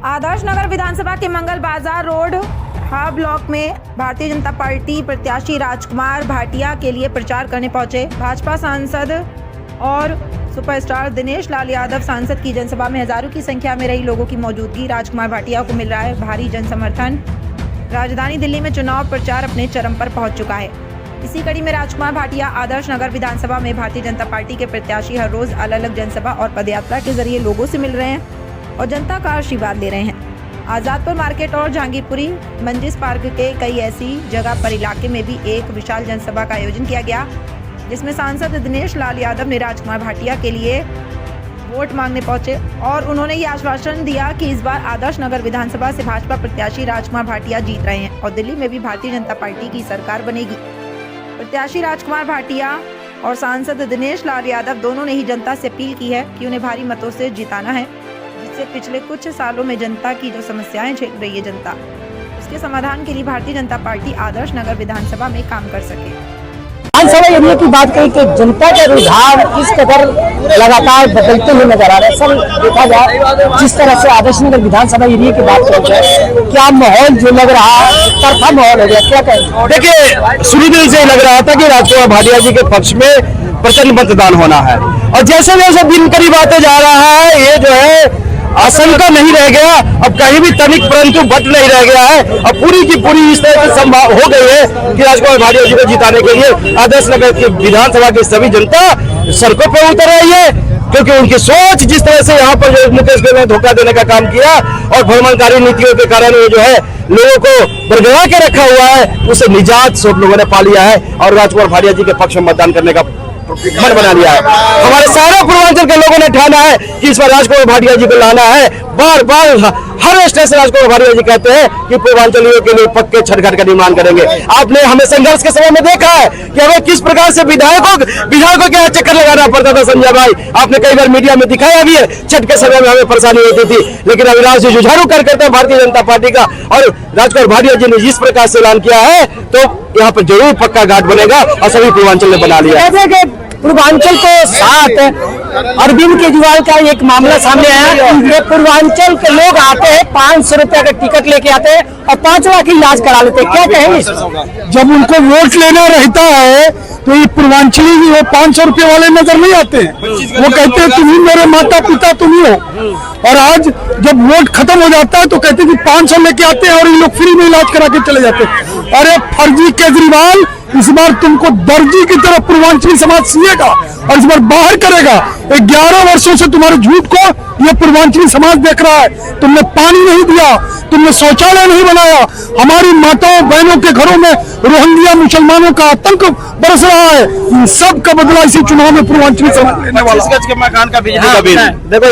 आदर्श नगर विधानसभा के मंगल बाजार रोड हा ब्लॉक में भारतीय जनता पार्टी प्रत्याशी राजकुमार भाटिया के लिए प्रचार करने पहुंचे। भाजपा सांसद और सुपरस्टार दिनेश लाल यादव सांसद की जनसभा में हजारों की संख्या में रही लोगों की मौजूदगी। राजकुमार भाटिया को मिल रहा है भारी जन समर्थन। राजधानी दिल्ली में चुनाव प्रचार अपने चरम पर पहुंच चुका है। इसी कड़ी में राजकुमार भाटिया आदर्श नगर विधानसभा में भारतीय जनता पार्टी के प्रत्याशी हर रोज अलग अलग जनसभा और पदयात्रा के जरिए लोगों से मिल रहे हैं और जनता का आशीर्वाद ले रहे हैं। आजादपुर मार्केट और जहांगीरपुरी मंजिस पार्क के कई ऐसी जगह पर इलाके में भी एक विशाल जनसभा का आयोजन किया गया, जिसमें सांसद दिनेश लाल यादव ने राजकुमार भाटिया के लिए वोट मांगने पहुंचे और उन्होंने ये आश्वासन दिया कि इस बार आदर्श नगर विधानसभा से भाजपा प्रत्याशी राजकुमार भाटिया जीत रहे हैं और दिल्ली में भी भारतीय जनता पार्टी की सरकार बनेगी। प्रत्याशी राजकुमार भाटिया और सांसद दिनेश लाल यादव दोनों ने ही जनता से अपील की है कि उन्हें भारी मतों से जिताना है, जिससे पिछले कुछ सालों में जनता की जो समस्याएं झेल रही है जनता, उसके समाधान के लिए भारतीय जनता पार्टी आदर्श नगर विधानसभा में काम कर सके। विधानसभा एरिया की बात करें कि जनता के रुझान इस कदर लगातार बदलते हुए नजर आ रहे हैं। सर, देखा जाए जिस तरह से आदर्श नगर विधानसभा एरिया की बात करें जाए, क्या माहौल जो लग रहा है तरफा माहौल हो गया, क्या कहें? देखिए, शुरू दिन से लग रहा था कि राजकुमार भाटिया जी के पक्ष में प्रचंड मतदान होना है और जैसे जैसे दिन करीब आते जा रहा है, ये जो है आशंका नहीं रह गया, अब कहीं भी तनिक परंतु बट नहीं रह गया है। अब पूरी की पूरी इस तरह की संभाव हो गई है कि राजकुमार भाटिया जी को जिताने के लिए आदर्श नगर की विधानसभा की सभी जनता सड़कों पर उतर रही है, क्योंकि उनकी सोच जिस तरह से यहाँ पर जो मुकेश गोयल ने धोखा देने का काम किया और भ्रमणकारी नीतियों के कारण वो जो है लोगों को बरगला के रखा हुआ है, उसे निजात सब लोगों ने पा लिया है और राजकुमार भाटिया जी के पक्ष में मतदान करने का मन बना लिया है। हमारे सारे पूर्वांचल के लोगों ने ठाना है कि इस बार राजकुमार भाटिया जी को लाना है। बार बार हर स्टेज से राजकुमार भाटिया जी कहते हैं कि पूर्वांचलियों के लिए पक्के छठघाट का निर्माण करेंगे। आपने हमें संघर्ष के समय में देखा है कि हमें किस प्रकार से विधायकों के चक्कर लगाना पड़ता था। संजय भाई, आपने कई बार मीडिया में दिखाया भी है, छठ के समय में हमें परेशानी होती थी, लेकिन अविनाश जी जुझारू कार्यकर्ता है भारतीय जनता पार्टी का और राजकुमार भाटिया जी ने जिस प्रकार से ऐलान किया है तो यहाँ पर जरूर पक्का घाट बनेगा और सभी पूर्वांचल ने बना लिया। पूर्वांचल के साथ अरविंद केजरीवाल का एक मामला सामने आया कि पूर्वांचल के लोग आते हैं 500 रुपए का टिकट लेके आते हैं और 5 लाख की इलाज करा लेते हैं, क्या कहेंगे? जब उनको वोट लेना रहता है तो ये पूर्वांचली भी वो 500 रुपए वाले नजर नहीं आते हैं। वो कहते हैं तुम ही मेरे माता पिता तुम ही हो, और आज जब वोट खत्म हो जाता है तो कहते हैं कि 500 लेके आते हैं और ये लोग फ्री में इलाज करा के चले जाते हैं। अरे फर्जी केजरीवाल, इस बार तुमको दर्जी की तरफ पूर्वांचली समाज सीएगा और इस बार बाहर करेगा। 11 वर्षों से तुम्हारे झूठ को ये पूर्वांचली समाज देख रहा है। तुमने पानी नहीं दिया, तुमने शौचालय नहीं बनाया, हमारी माताओं बहनों के घरों में रोहिंग्या मुसलमानों का आतंक बरस रहा है। इन सब का बदला इसी चुनाव में पूर्वांचली समाज लेने वाला। 25 गज के मकान का बिजली का बिल, देखो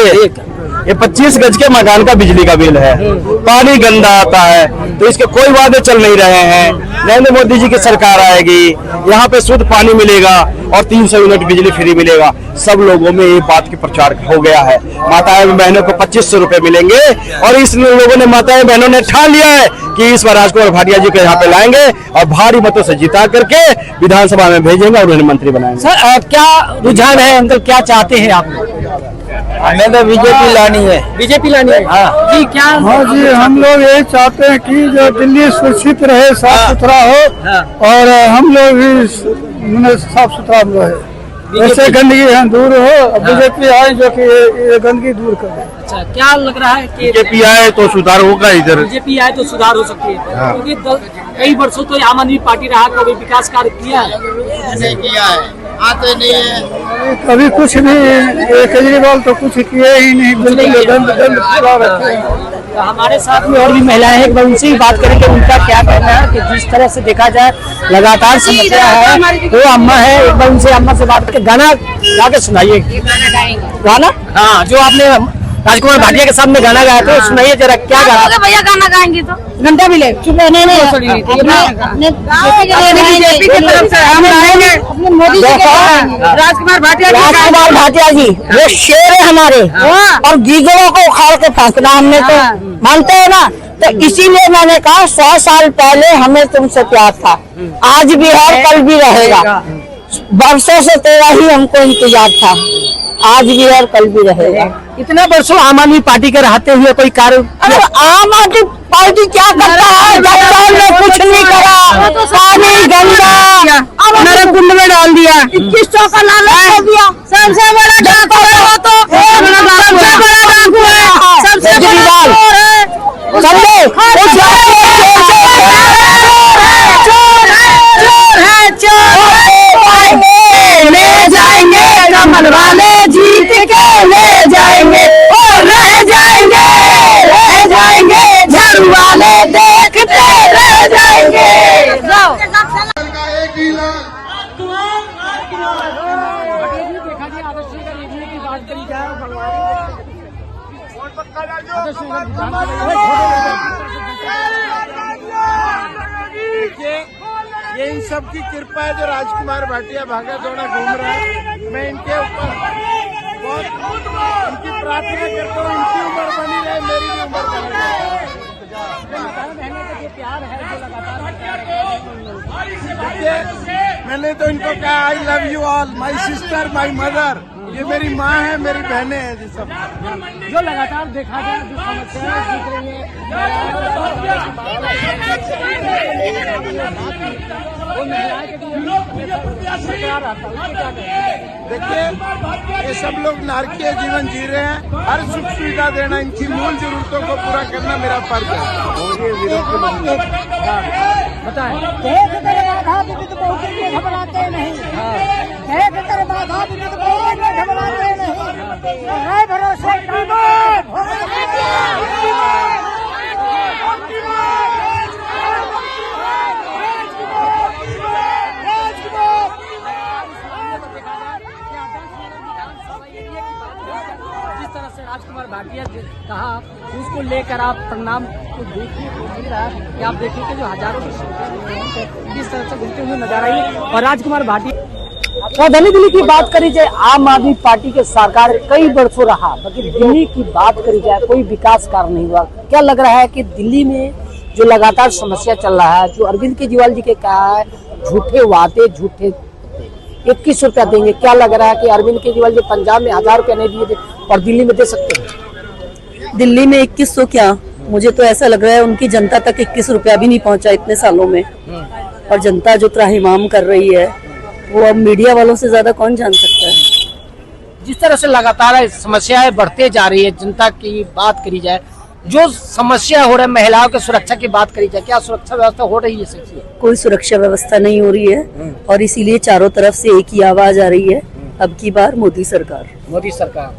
ये 25 गज के मकान का बिजली का बिल है, पानी गंदा आता है, तो इसके कोई वादे चल नहीं रहे हैं। नरेंद्र मोदी जी की सरकार आएगी, यहाँ पे शुद्ध पानी मिलेगा और 300 यूनिट बिजली फ्री मिलेगा। सब लोगों में ये बात की प्रचार हो गया है। माताएं बहनों को 2500 रुपए मिलेंगे और इस लोगों ने माताएं बहनों ने ठान लिया है कि इस बार राजकुमार भाटिया जी को यहाँ पे लाएंगे और भारी मतों से जिता करके विधानसभा में भेजेंगे और उन्हें मंत्री बनाएंगे। सर, क्या रुझान है अंकल, क्या चाहते हैं आप? हमें तो बीजेपी लानी है। बीजेपी लानी है? हाँ जी, क्या? हाँ जी, हम लोग यही चाहते हैं कि जो दिल्ली सुरक्षित रहे, साफ सुथरा हो और हम लोग भी साफ सुथरा रहे, ऐसे गंदगी दूर हो। बीजेपी आए जो कि ये गंदगी दूर कर दे। अच्छा, क्या लग रहा है कि बीजेपी आए तो सुधार होगा इधर? बीजेपी आए तो सुधार हो सकती है, क्योंकि कई वर्षों तो आम आदमी पार्टी रहा, कभी विकास कार्य किया है? नहीं किया है, आते नहीं है, कभी कुछ नहीं। केजरीवाल तो कुछ किए ही नहीं, बिल्कुल गंद पूरा रखे हैं। हमारे साथ में और भी महिलाएं हैं, एक बार उनसे ही बात करेंगे उनका क्या कहना है कि जिस तरह से देखा जाए लगातार समस्या है। वो अम्मा है, एक बार उनसे अम्मा से बात करके गाना गा के सुनाइए। गाना? हाँ, जो आपने राजकुमार भाटिया के सामने गाना गाया था, सुनाइए जरा, क्या गाना? भैया गाना गाएंगे तो घंटा भी ले चुप रहने राजकुमार भाटिया जी वो शेर है हमारे, और गीदड़ों को उखाड़ के फेंकना हमने तो मानते हैं ना, तो इसीलिए मैंने कहा 100 साल पहले हमें तुमसे प्यार था, आज भी है कल भी रहेगा। वर्षों से तेरा ही हमको इंतजार था, आज भी है कल भी रहेगा। इतने वर्षों आम आदमी पार्टी के रहते हुए कोई कार्य आम आदमी पार्टी क्या करता है? ने कुछ नहीं करा, पानी गंगा हमारे कुंड में डाल दिया, 2100 का लालच कर दिया। सबसे बड़ा डाकू है वो तो, सबसे बड़ा डाकू है, सबसे बड़ा चोर है, ले जाएंगे कमल वाले, जीत के ले जाएंगे और रह जाएंगे झाड़ू वाले, देखते रह जाएंगे। ये इन सब की कृपा है जो राजकुमार भाटिया भागा दौड़ा घूम रहा है। मैं इनके ऊपर बहुत इनकी प्रार्थना करता हूँ, इनकी उम्र बनी रहे, मेरी भी उम्र बनी रहे। मैंने तो इनको कहा I love you all, my sister, my mother. ये मेरी माँ है, मेरी बहनें हैं जी सब। जो लगातार देखा जाए जो समस्याएं दिख रही देखिए, ये सब लोग नारकीय जीवन जी रहे हैं। हर सुख सुविधा देना, इनकी मूल जरूरतों को पूरा करना मेरा फर्ज है। बताएं। घबराते नहीं, बाधा भी घबराते नहीं, भरोसे जिस तरह से राजकुमार भाटिया कहा उसको लेकर आप परिणाम को देखिए तो मिल रहा है कि आप देखिए कि जो हजारों की संख्या जिस तरह से घूमते हुए नजर आई और राजकुमार भाटिया राजधानी दिल्ली की बात करी जाए, आम आदमी पार्टी के सरकार कई वर्षों रहा, बाकी दिल्ली की बात करी जाए कोई विकास कार्य नहीं हुआ। क्या लग रहा है कि दिल्ली में जो लगातार समस्या चल रहा है, जो अरविंद केजरीवाल जी के कहा है झूठे वादे, झूठे 21 रुपया देंगे, क्या लग रहा है कि अरविंद केजरीवाल जी पंजाब में 1000 रुपया नहीं दिए थे और दिल्ली में दे सकते हैं? दिल्ली में 2100 क्या, मुझे तो ऐसा लग रहा है उनकी जनता तक 21 रुपया भी नहीं पहुंचा इतने सालों में। और जनता जो त्राहिमाम कर रही है वो अब मीडिया वालों से ज्यादा कौन जान सकता है। जिस तरह से लगातार समस्याएं बढ़ते जा रही है, जनता की बात करी जाए, जो समस्या हो रहा है, महिलाओं की सुरक्षा की बात करी जाए, क्या सुरक्षा व्यवस्था हो रही है? सच्ची कोई सुरक्षा व्यवस्था नहीं हो रही है और इसीलिए चारों तरफ से एक ही आवाज आ रही है, अब की बार मोदी सरकार। मोदी सरकार,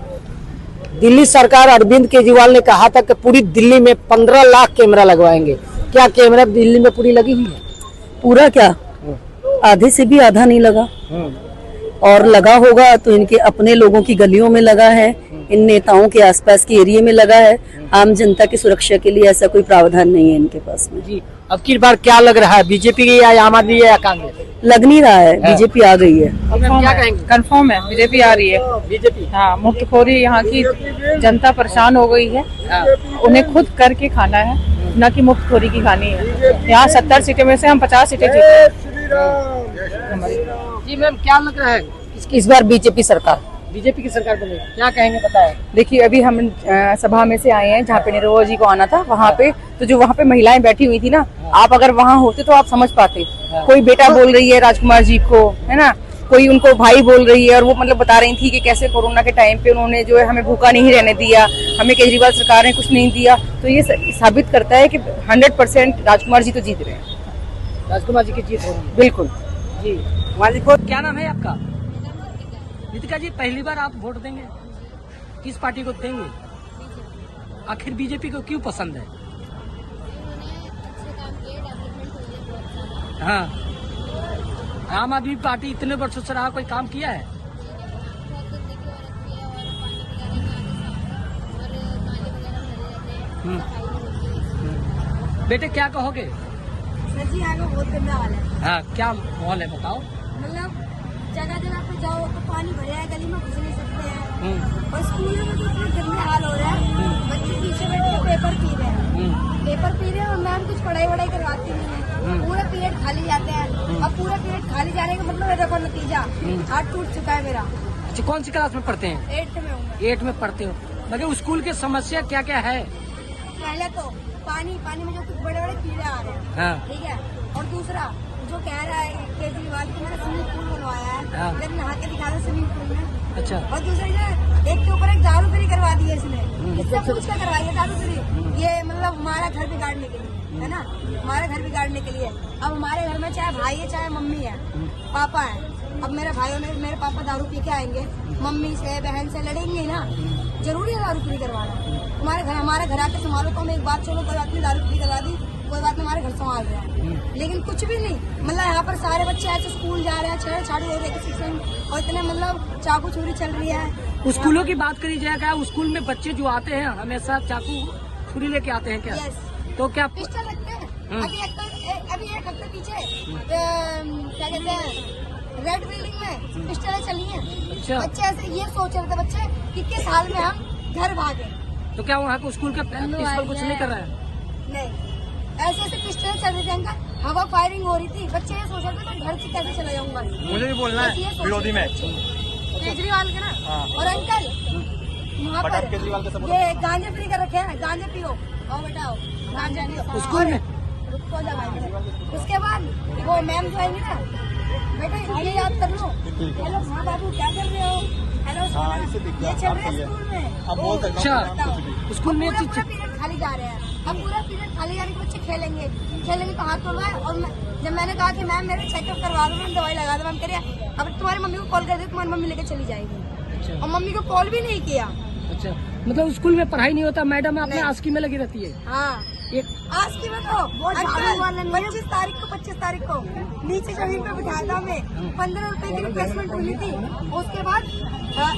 दिल्ली सरकार, अरविंद केजरीवाल ने कहा था कि पूरी दिल्ली में 15 लाख कैमरा लगवाएंगे। क्या कैमरा दिल्ली में पूरी लगी हुई है? पूरा क्या, आधे से भी आधा नहीं लगा, और लगा होगा तो इनके अपने लोगों की गलियों में लगा है, इन नेताओं के आसपास के एरिया में लगा है। आम जनता की सुरक्षा के लिए ऐसा कोई प्रावधान नहीं है इनके पास में। जी, अब की बार क्या लग रहा है, बीजेपी या आम आदमी या कांग्रेस? लग नहीं रहा है, बीजेपी आ गई है। क्या कहेंगे? कंफर्म है, बीजेपी आ रही है। बीजेपी, हाँ, मुफ्तखोरी यहाँ की जनता परेशान हो गई है, उन्हें खुद करके खाना है, न कि मुफ्तखोरी की खानी है। यहाँ 70 सीटें में से हम 50 सीटें जीते। जी मैम, क्या लग रहा है इस बार बीजेपी सरकार, बीजेपी की सरकार बनेगी? क्या कहेंगे बताएं। देखिए, अभी हम सभा में से आए हैं जहाँ पे निरहुआ जी को आना था, वहाँ पे तो जो वहाँ पे महिलाएं बैठी हुई थी ना, आप अगर वहाँ होते तो आप समझ पाते। कोई बेटा बोल रही है राजकुमार जी को, है ना, कोई उनको भाई बोल रही है, और वो मतलब बता रही थी कि कैसे कोरोना के टाइम पे उन्होंने जो है हमें भूखा नहीं रहने दिया, हमें केजरीवाल सरकार ने कुछ नहीं दिया। तो ये साबित करता है कि 100% राजकुमार जी तो जीत रहे हैं। राजकुमार जी की जीत हो रही है? बिल्कुल जी। मालिको, क्या नाम है आपका? नितिका जी, पहली बार आप वोट देंगे, किस पार्टी को देंगे? आखिर बीजेपी को क्यों पसंद है? हाँ, आम आदमी पार्टी इतने वर्षों से रहा, कोई काम किया है? बेटे क्या कहोगे? सर जी, यहाँ का बहुत गंदा हाल है। हाँ, क्या माहौल है बताओ। मतलब जगह जगह पे जाओ तो पानी भरे है, गली में घुस नहीं सकते हैं, और स्कूलों में तो इतने गंदे हाल हो रहे हैं, बच्चे पीछे बैठ के पेपर पी रहे हैं, और मैम कुछ पढ़ाई वढ़ाई करवाती नहीं है, पूरा पीरियड खाली जाते हैं। अब पूरा पीरियड खाली जाने का मतलब है, देखो नतीजा, हाथ टूट चुका है मेरा। अच्छा, कौन सी क्लास में पढ़ते हैं? 8th में हूँ। 8 में पढ़ते हो? मगर स्कूल की समस्या क्या क्या है? पहले तो पानी में जो कुछ बड़े बड़े कीड़े आ रहे हैं, हाँ। ठीक है। और दूसरा जो कह रहा है केजरीवाल की मैंने स्विमिंग पूल बनवाया है, हाँ। लेकिन नहा के दिखा दो स्विमिंग पूल में। अच्छा। और दूसरी ने एक के ऊपर एक दारू फ्री करवा दी है इसने, इससे पूछ कर करवाई है दारू फ्री। ये मतलब हमारा घर बिगाड़ने के लिए है ना, हमारा घर बिगाड़ने के लिए। अब हमारे घर में चाहे भाई है चाहे मम्मी है, पापा है। अब मेरे भाइयों ने मेरे पापा दारू पी के आएंगे, मम्मी से बहन से लड़ेंगे ना, जरूरी है दारू फ्री करवाना। हमारे घर आके संभालो तो हम एक बात, चलो कोई बात नहीं दारू फ्री करवा दी, कोई बात नहीं, हमारे घर संभाल रहे हैं। लेकिन कुछ भी नहीं, मतलब यहाँ पर सारे बच्चे ऐसे स्कूल जा रहे हैं, छेड़छाड़ी हो रही है किसी से, और इतने मतलब चाकू चोरी चल रही है। स्कूलों की बात करी जाए, क्या स्कूल में बच्चे जो आते हैं हमेशा चाकू छुरी लेके आते हैं क्या? यस। तो क्या पिस्टल रखते हैं। अभी एक हफ्ते पीछे क्या कहते हैं रेड बिल्डिंग में पिस्टलें चली हैं। अच्छा। बच्चे ऐसे ये सोच रहे थे बच्चे कि किस हाल में हम घर भागे। तो क्या वहाँ को स्कूल का प्रिंसिपल कुछ नहीं कर रहा है? नहीं, ऐसे पिस्टलें चल रही थी अंकल, हवा फायरिंग हो रही थी, बच्चे ये सोच रहे थे मैं घर से कैसे चला जाऊंगा। मुझे भी बोलना है विरोधी में केजरीवाल के ना। और अंकल वहाँ पर ये गांजे फ्री कर रखे हैं, गांजे पियो और बताओ गांजे पियो स्कूल में। रुको जा भाई। उसके बाद वो मैम जो आएंगी ना, बेटा ये याद कर लो, हेलो हाँ बाबू क्या कर रहे हो, हेलो सोना, ये चल रहा है स्कूल में। अच्छा, स्कूल में पूरा पीरियड खाली जा रहे हैं। अब पूरा पीरियड खाली जाने के बच्चे खेलेंगे तो हाथ तोड़वाए। और जब मैंने कहा कि मैम मेरे चेकअप करवा दो, मैम दवाई लगा दो, मैम कह अब तुम्हारी मम्मी को कॉल कर दे, तुम्हारी मम्मी लेके चली जाएगी। और मम्मी को कॉल भी नहीं किया। अच्छा, मतलब स्कूल में पढ़ाई नहीं होता, मैडम अपने आस्की में लगी रहती है। हाँ, एक आज की बात हो 25 तारीख को नीचे जमीन पे बिठाया था हमें, 15 रुपए की रिप्लेसमेंट मिली थी। उसके बाद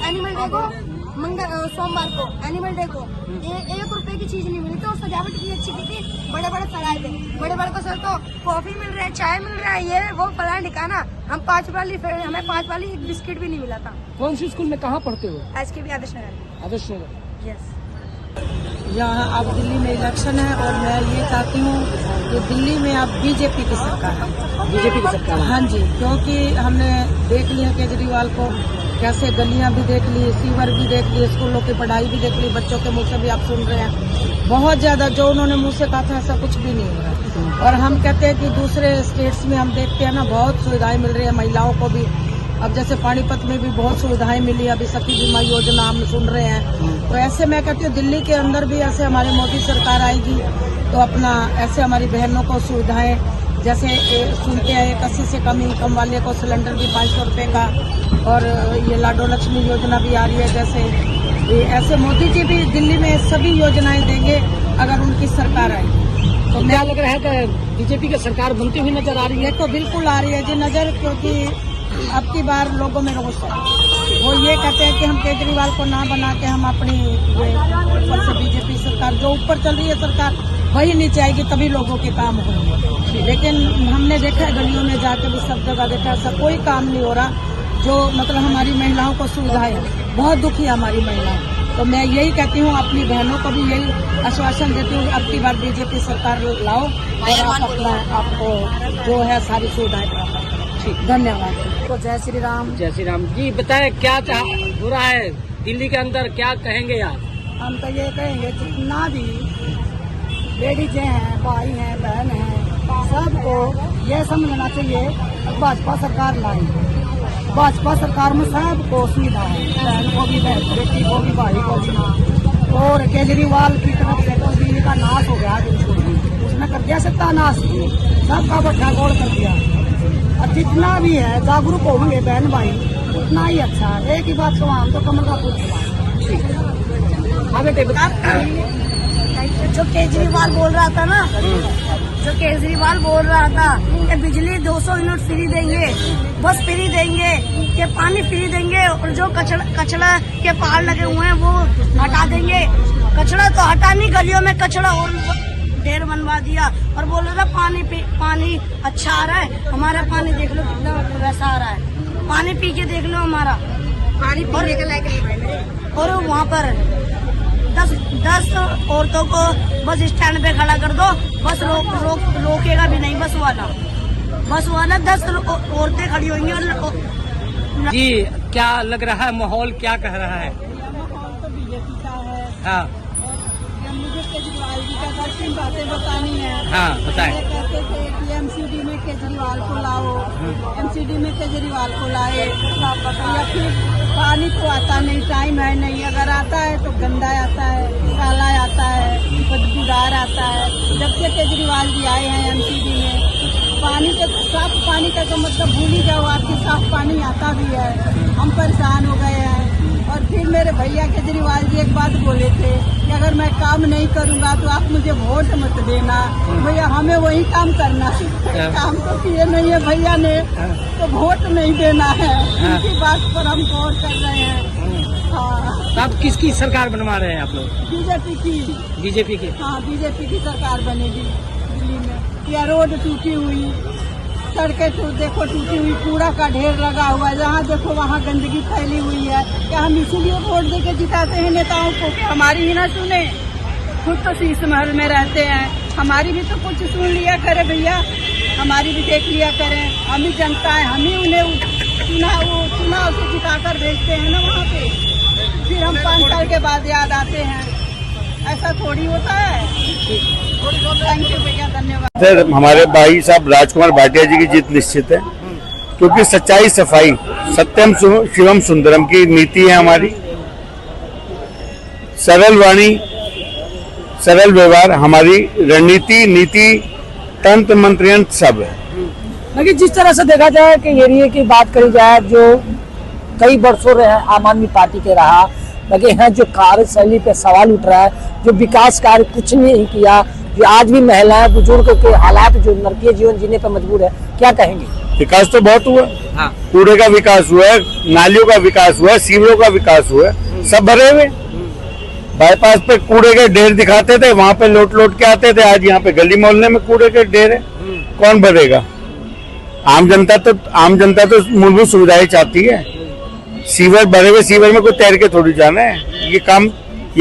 एनिमल डे को सोमवार को एनिमल डे को 1 रुपए की चीज नहीं मिली थी। और सजावट इतनी अच्छी की थी, बड़े बड़े फलाए थे, बड़े बड़े को सर तो कॉफी मिल रहा है, चाय मिल रहा है, ये वो फलाए निकाना। हमें 5 वाली एक बिस्किट भी नहीं मिला था। कौन सी स्कूल में कहाँ पढ़ते हो? आज के भी आदर्श नगर। आदर्श नगर। यस। यहाँ अब दिल्ली में इलेक्शन है और मैं ये चाहती हूँ कि दिल्ली में अब बीजेपी की सरकार है। बीजेपी की सरकार? हाँ जी, क्योंकि हमने देख लिया केजरीवाल को, कैसे गलियां भी देख ली, सीवर भी देख ली, स्कूलों की पढ़ाई भी देख ली, बच्चों के मुंह से भी आप सुन रहे हैं बहुत ज्यादा जो उन्होंने मुंह से कहा था ऐसा कुछ भी नहीं हो रहा। और हम कहते हैं कि दूसरे स्टेट्स में हम देखते हैं ना, बहुत सुविधाएं मिल रही है महिलाओं को भी। अब जैसे पानीपत में भी बहुत सुविधाएं मिली, अभी सखी बीमा योजना हम सुन रहे हैं। तो ऐसे मैं कहती हूँ दिल्ली के अंदर भी ऐसे हमारी मोदी सरकार आएगी तो अपना ऐसे हमारी बहनों को सुविधाएं, जैसे सुनते हैं 81 से कम इनकम वाले को सिलेंडर भी 500 रुपए का, और ये लाडो लक्ष्मी योजना भी आ रही है। जैसे ऐसे मोदी जी भी दिल्ली में सभी योजनाएं देंगे अगर उनकी सरकार आएगी। तो क्या लग रहा है कि बीजेपी की सरकार बनती हुई नजर आ रही है? तो बिल्कुल आ रही है जी नजर, क्योंकि अब की बार लोगों में रोष है। वो ये कहते हैं कि हम केजरीवाल को ना बना के हम अपनी ये ऊपर से बीजेपी सरकार जो ऊपर चल रही है सरकार वही नीचे आएगी, तभी लोगों के काम होंगे। लेकिन हमने देखा है गलियों में जाके भी सब जगह देखा ऐसा कोई काम नहीं हो रहा जो मतलब हमारी महिलाओं को सुविधाएं। बहुत दुखी है हमारी महिलाएं। तो मैं यही कहती हूँ अपनी बहनों को भी यही आश्वासन देती हूँ अब की बार बीजेपी सरकार लाओ और आप अपना आपको जो है सारी सुविधाएं प्राप्त करें। धन्यवाद। तो जय श्री राम। जय श्री राम जी। बताए क्या हो रहा है दिल्ली के अंदर, क्या कहेंगे आप? हम तो ये कहेंगे जितना भी लेडीज हैं, भाई हैं, बहन हैं, सबको ये समझना चाहिए भाजपा सरकार लाई। भाजपा सरकार में सबको सुविधा है, बहन को भी, बेटी को भी, भाई को भी। और केजरीवाल की तरफ से तो दिल्ली का नाश हो गया, उसने कर दिया सत्यानाश, सबका भट्टा गोल कर दिया। और जितना भी है जागरूक होंगे बहन भाई उतना ही अच्छा है। एक ही बात तो हम तो कमल का पूछना जो केजरीवाल बोल रहा था ना, जो केजरीवाल बोल रहा था कि बिजली 200 यूनिट फ्री देंगे, बस फ्री देंगे, कि पानी फ्री देंगे, और जो कचरा के पहाड़ लगे हुए हैं वो हटा देंगे। कचरा तो हटा नहीं, गलियों में कचरा और ढेर बनवा दिया। और बोल रहा था पानी अच्छा आ रहा है, हमारा पानी देख लो कितना वैसा आ रहा है, पानी पी के देख लो हमारा पानी पीने के लायक। और वहाँ पर 10 औरतों को बस स्टैंड पे खड़ा कर दो, बस रोकेगा भी नहीं बस वाला 10 औरतें खड़ी होंगी। और जी क्या लग रहा है माहौल, क्या कह रहा है? तो बीजेपी का है, हाँ मुझे केजरीवाल जी का 2-3 बातें बतानी है। हाँ बताएं। कहते थे कि एमसीडी में केजरीवाल को लाओ, एमसीडी में केजरीवाल को लाए, या फिर पानी तो आता नहीं, टाइम है नहीं, अगर आता है तो गंदा आता है, काला आता है, बदबूदार आता है। जब से केजरीवाल जी आए हैं एमसीडी में, पानी का साफ पानी का तो मतलब भूल ही जाओ, आपकी साफ पानी आता भी है। हम परेशान हो गए हैं। और फिर मेरे भैया केजरीवाल जी एक बात बोले थे कि अगर मैं काम नहीं करूंगा तो आप मुझे वोट मत देना। भैया हमें वही काम करना है, काम तो किए नहीं है भैया ने, तो वोट नहीं देना है। इनकी बात पर हम गौर कर रहे हैं। हाँ, तो आप किसकी सरकार बनवा रहे हैं आप लोग? बीजेपी की? हाँ, बीजेपी की सरकार बनेगी दिल्ली में। या रोड टूटी हुई, सड़कें तो देखो टूटी हुई, कूड़ा का ढेर लगा हुआ है, जहाँ देखो वहाँ गंदगी फैली हुई है। क्या हम इसीलिए वोट देके जिताते हैं नेताओं को कि हमारी ही ना सुने? खुद तो शीश महल में रहते हैं, हमारी भी तो कुछ सुन लिया करे भैया, हमारी भी देख लिया करें। हम ही जनता है, हम ही उन्हें चुनाव से जिताकर भेजते हैं ना वहाँ पे, फिर हम 5 साल के बाद याद आते हैं। ऐसा थोड़ी होता है। थैंक यू भैया, धन्यवाद। सर हमारे भाई साहब राजकुमार भाटिया जी की जीत निश्चित है, क्योंकि सच्चाई, सफाई, सत्यम शिवम सुंदरम की नीति है हमारी। सरल वाणी, सरल व्यवहार हमारी रणनीति, नीति, तंत्र मंत्रियन सब है। लेकिन जिस तरह से देखा जाए कि एरिया की बात करी जाए, जो कई वर्षों रहे आम आदमी पार्टी के रहा, लगे हैं जो कार्यशैली पे सवाल उठ रहा है, जो विकास कार्य कुछ नहीं किया, जो आज भी महिलाएं बुजुर्ग के हालात जो नरकीय जीवन जीने पर मजबूर है, क्या कहेंगे? विकास तो बहुत हुआ। हाँ। कूड़े का विकास हुआ है, नालियों का विकास हुआ है, सीवरों का विकास हुआ है, सब भरे हुए। बाईपास पे कूड़े के ढेर दिखाते थे, वहाँ पे लौट के आते थे, आज यहाँ पे गली मोहल्ले में कूड़े के ढेर है। कौन भरेगा? आम जनता तो मूलभूत सुविधाएं चाहती है। सीवर भरे हुए सीवर में कोई तैर के थोड़ी जाना है। ये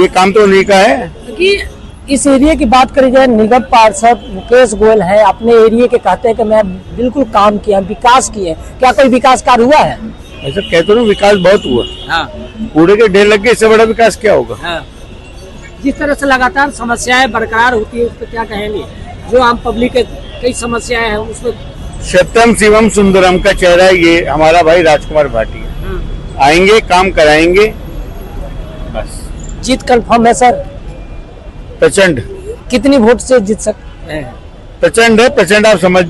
काम तो उन्हीं का है। कि इस एरिया की बात करी जाए, निगम पार्षद मुकेश गोयल है, अपने एरिया के कहते हैं कि मैं बिल्कुल काम किया, विकास किए। क्या कोई विकास कार्य हुआ है? ऐसा कहते हो, विकास बहुत हुआ। हाँ। कूड़े के ढेर लग गए, इससे बड़ा विकास क्या होगा? हाँ। जिस तरह से लगातार समस्याएं बरकरार होती है, उस पर क्या कहेंगे? जो आम पब्लिक के कई समस्याएं हैं उसमें सत्यम शिवम सुंदरम का चेहरा ये हमारा भाई राजकुमार भाटिया आएंगे, काम कराएंगे, बस। जीत कंफर्म है सर? प्रचंड। कितनी वोट से जीत सकते हैं? प्रचंड है, प्रचंड आप समझ